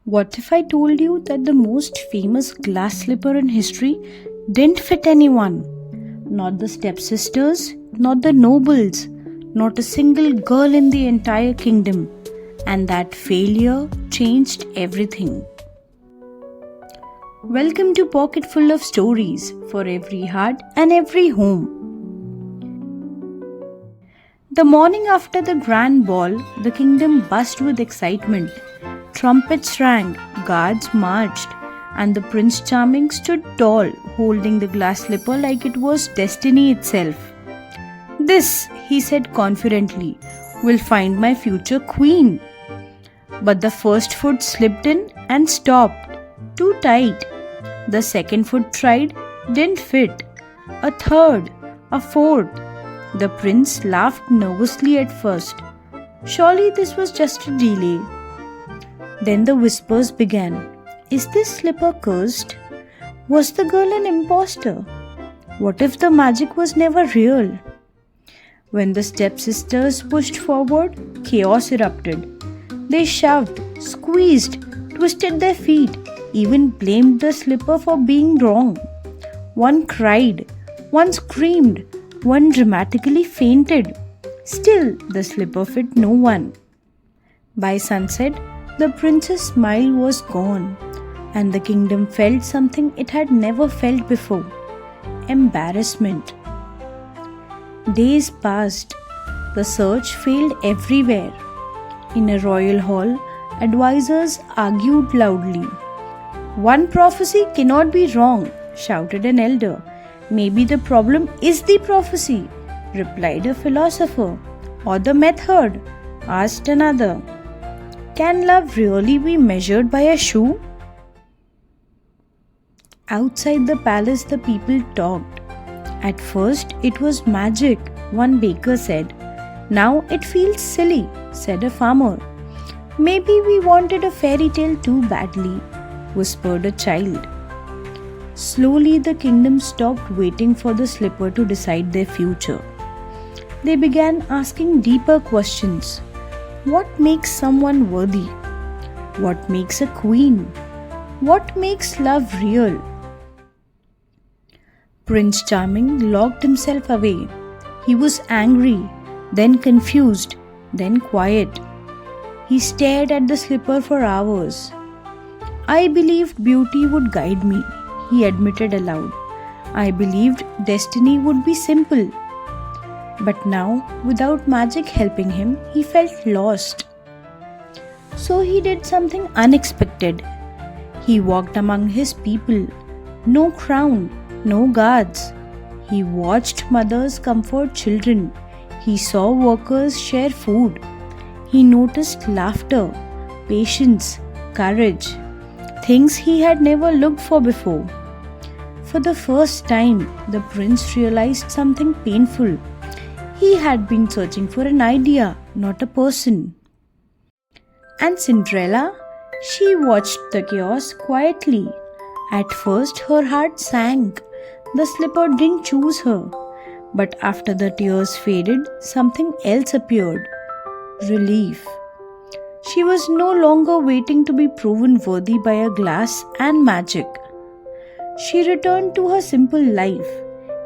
What if I told you that the most famous glass slipper in history didn't fit anyone? Not the stepsisters, not the nobles, not a single girl in the entire kingdom. And that failure changed everything. Welcome to PocketFull of Stories for every heart and every home. The morning after the grand ball, the kingdom buzzed with excitement. Trumpets rang, guards marched, and the Prince Charming stood tall, holding the glass slipper like it was destiny itself. "This," he said confidently, "will find my future queen." But the first foot slipped in and stopped, too tight. The second foot tried, didn't fit. A third, a fourth. The prince laughed nervously at first. Surely this was just a delay. Then the whispers began. Is this slipper cursed? Was the girl an imposter? What if the magic was never real? When the stepsisters pushed forward, chaos erupted. They shoved, squeezed, twisted their feet, even blamed the slipper for being wrong. One cried, one screamed, one dramatically fainted. Still, the slipper fit no one. By sunset, the prince's smile was gone, and the kingdom felt something it had never felt before: embarrassment. Days passed. The search failed everywhere. In a royal hall, advisors argued loudly. "One prophecy cannot be wrong," shouted an elder. "Maybe the problem is the prophecy," replied a philosopher. "Or the method," asked another. "Can love really be measured by a shoe?" Outside the palace, the people talked. At first, it was magic, one baker said. "Now it feels silly," said a farmer. "Maybe we wanted a fairy tale too badly," whispered a child. Slowly, the kingdom stopped waiting for the slipper to decide their future. They began asking deeper questions. What makes someone worthy? What makes a queen? What makes love real? Prince Charming locked himself away. He was angry, then confused, then quiet. He stared at the slipper for hours. "I believed beauty would guide me," he admitted aloud. "I believed destiny would be simple." But now, without magic helping him, he felt lost. So he did something unexpected. He walked among his people. No crown, no guards. He watched mothers comfort children. He saw workers share food. He noticed laughter, patience, courage, things he had never looked for before. For the first time, the prince realized something painful. He had been searching for an idea, not a person. And Cinderella? She watched the chaos quietly. At first, her heart sank. The slipper didn't choose her. But after the tears faded, something else appeared. Relief. She was no longer waiting to be proven worthy by a glass and magic. She returned to her simple life,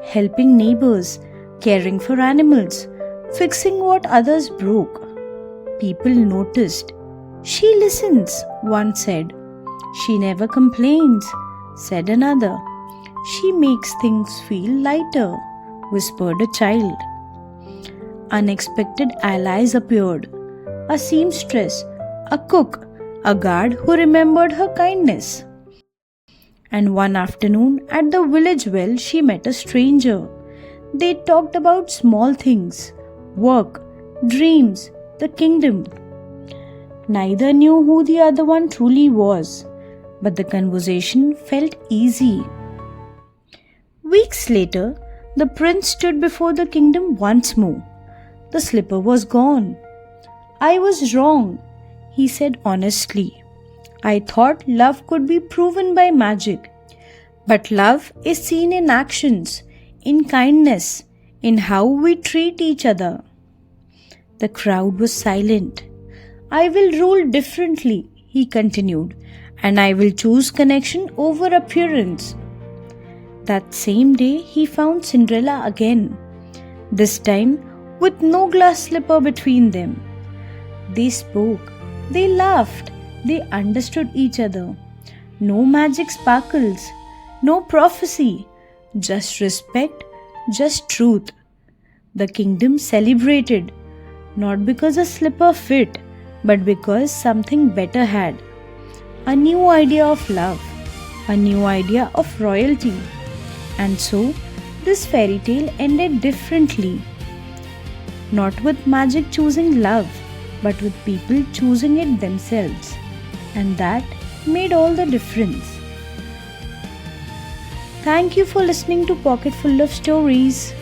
helping neighbors, caring for animals, fixing what others broke. People noticed. "She listens," one said. "She never complains," said another. "She makes things feel lighter," whispered a child. Unexpected allies appeared. A seamstress, a cook, a guard who remembered her kindness. And one afternoon at the village well, she met a stranger. They talked about small things, work, dreams, the kingdom. Neither knew who the other one truly was, but the conversation felt easy. Weeks later, the prince stood before the kingdom once more. The slipper was gone. "I was wrong," he said honestly. "I thought love could be proven by magic. But love is seen in actions, in kindness, in how we treat each other." The crowd was silent. "I will rule differently," he continued, and I will choose connection over appearance. That same day, he found Cinderella again, this time with no glass slipper between them. They spoke, they laughed, they understood each other. No magic sparkles, no prophecy, just respect, just truth. The kingdom celebrated, not because a slipper fit, but because something better had. A new idea of love, a new idea of royalty. And so, this fairy tale ended differently. Not with magic choosing love, but with people choosing it themselves. And that made all the difference. Thank you for listening to Pocket Full of Stories.